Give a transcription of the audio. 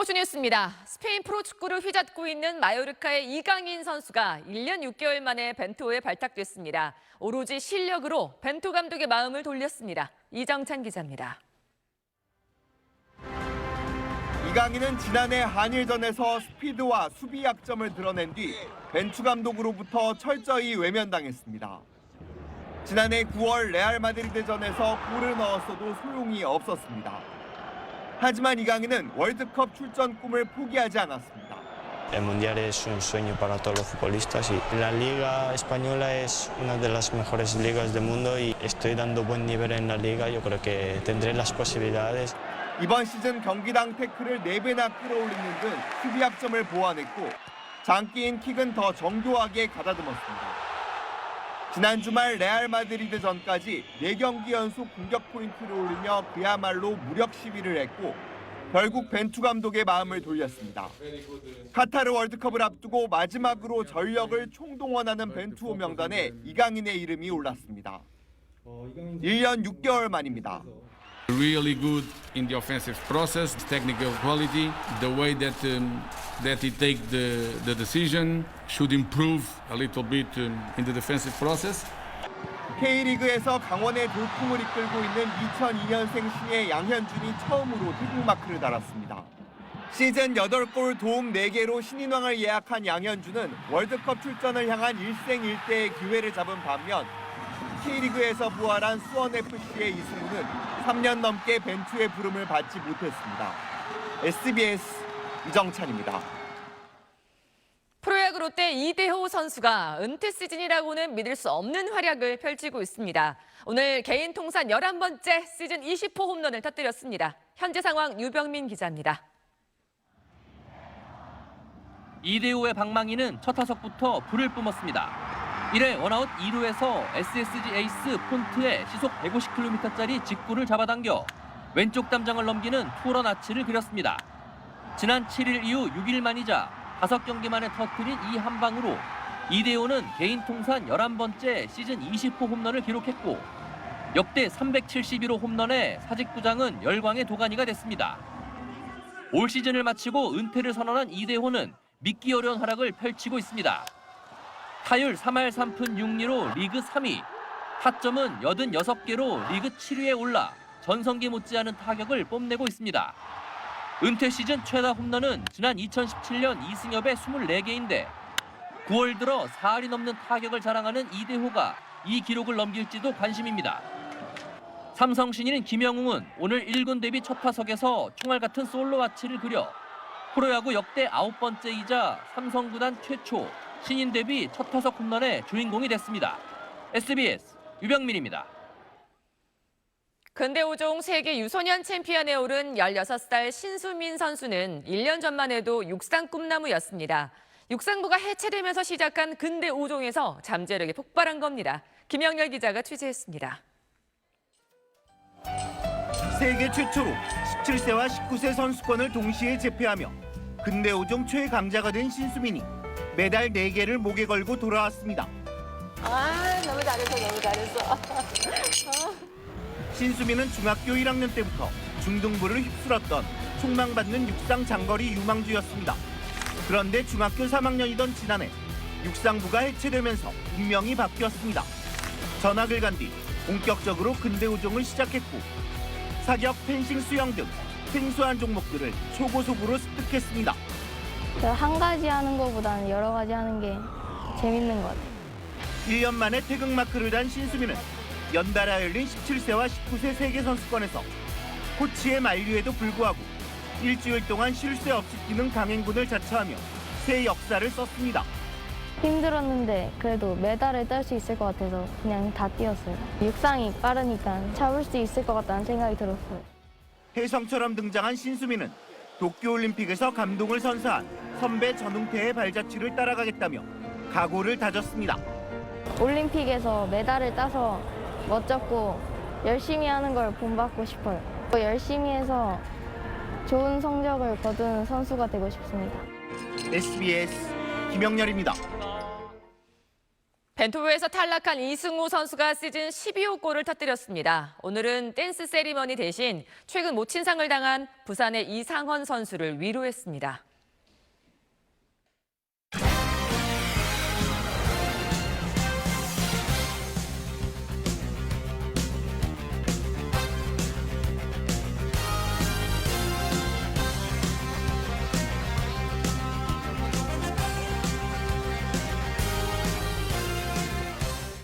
스포츠 뉴스입니다. 스페인 프로축구를 휘잡고 있는 마요르카의 이강인 선수가 1년 6개월 만에 벤투호에 발탁됐습니다. 오로지 실력으로 벤투 감독의 마음을 돌렸습니다. 이정찬 기자입니다. 이강인은 지난해 한일전에서 스피드와 수비 약점을 드러낸 뒤 벤투 감독으로부터 철저히 외면당했습니다. 지난해 9월 레알 마드리드전에서 골을 넣었어도 소용이 없었습니다. 하지만 이강인은 월드컵 출전 꿈을 포기하지 않았습니다. El Mundial es un sueño para todos los futbolistas y la Liga Española es una de las mejores ligas del mundo y estoy dando buen nivel en la liga. Yo creo que tendré las posibilidades. 이번 시즌 경기당 태클을 4배나 끌어올리는 등 수비 약점을 보완했고 장기인 킥은 더 정교하게 가다듬었습니다. 지난 주말 레알 마드리드 전까지 4경기 연속 공격 포인트를 올리며 그야말로 무력 시위를 했고 결국 벤투 감독의 마음을 돌렸습니다. 카타르 월드컵을 앞두고 마지막으로 전력을 총동원하는 벤투호 명단에 이강인의 이름이 올랐습니다. 1년 6개월 만입니다. Really good in the offensive process, technical quality, the way that he take the decision should improve a little bit in the defensive process. K리그에서 강원의 돌풍을 이끌고 있는 2002년생 신예 양현준이 처음으로 태극마크를 달았습니다. 시즌 8골 도움 4개로 신인왕을 예약한 양현준은 월드컵 출전을 향한 일생일대의 기회를 잡은 반면 K리그에서 부활한 수원FC의 이승우는 3년 넘게 벤투의 부름을 받지 못했습니다. SBS 이정찬입니다. 프로야구 롯데 이대호 선수가 은퇴 시즌이라고는 믿을 수 없는 활약을 펼치고 있습니다. 오늘 개인 통산 11번째 시즌 20호 홈런을 터뜨렸습니다. 현재 상황 유병민 기자입니다. 이대호의 방망이는 첫 타석부터 불을 뿜었습니다. 1회 원아웃 2루에서 SSG 에이스 폰트의 시속 150km짜리 직구를 잡아당겨 왼쪽 담장을 넘기는 투런 아치를 그렸습니다. 지난 7일 이후 6일 만이자 5경기 만에 터뜨린 이 한 방으로 이대호는 개인 통산 11번째 시즌 20호 홈런을 기록했고 역대 371호 홈런에 사직구장은 열광의 도가니가 됐습니다. 올 시즌을 마치고 은퇴를 선언한 이대호는 믿기 어려운 활약을 펼치고 있습니다. 타율 3할 3푼 6리로 리그 3위, 타점은 86개로 리그 7위에 올라 전성기 못지않은 타격을 뽐내고 있습니다. 은퇴 시즌 최다 홈런은 지난 2017년 이승엽의 24개인데 9월 들어 4할이 넘는 타격을 자랑하는 이대호가 이 기록을 넘길지도 관심입니다. 삼성 신인 김영웅은 오늘 1군 데뷔 첫 타석에서 총알 같은 솔로 아치를 그려 프로야구 역대 9번째이자 삼성 구단 최초 신인 데뷔 첫 타석 홈런의 주인공이 됐습니다. SBS 유병민입니다. 근대 5종 세계 유소년 챔피언에 오른 16살 신수민 선수는 1년 전만 해도 육상 꿈나무였습니다. 육상부가 해체되면서 시작한 근대 5종에서 잠재력이 폭발한 겁니다. 김영렬 기자가 취재했습니다. 세계 최초로 17세와 19세 선수권을 동시에 제패하며 근대 5종 최강자가 된 신수민이 메달 4개를 목에 걸고 돌아왔습니다. 너무 잘했어. 신수민은 중학교 1학년 때부터 중등부를 휩쓸었던 촉망받는 육상 장거리 유망주였습니다. 그런데 중학교 3학년이던 지난해 육상부가 해체되면서 운명이 바뀌었습니다. 전학을 간 뒤 본격적으로 근대 5종을 시작했고 사격, 펜싱, 수영 등 생소한 종목들을 초고속으로 습득했습니다. 한 가지 하는 것보다는 여러 가지 하는 게 재밌는 것 같아요. 1년 만에 태극마크를 단 신수민은 연달아 열린 17세와 19세 세계선수권에서 코치의 만류에도 불구하고 일주일 동안 쉴 새 없이 뛰는 강행군을 자처하며 새 역사를 썼습니다. 힘들었는데 그래도 메달을 딸 수 있을 것 같아서 그냥 다 뛰었어요. 육상이 빠르니까 잡을 수 있을 것 같다는 생각이 들었어요. 혜성처럼 등장한 신수민은 도쿄올림픽에서 감동을 선사한 선배 전웅태의 발자취를 따라가겠다며 각오를 다졌습니다. 올림픽에서 메달을 따서 멋졌고 열심히 하는 걸 본받고 싶어요. 열심히 해서 좋은 성적을 거두는 선수가 되고 싶습니다. SBS 김영렬입니다. 벤투호에서 탈락한 이승우 선수가 시즌 12호 골을 터뜨렸습니다. 오늘은 댄스 세리머니 대신 최근 모친상을 당한 부산의 이상헌 선수를 위로했습니다.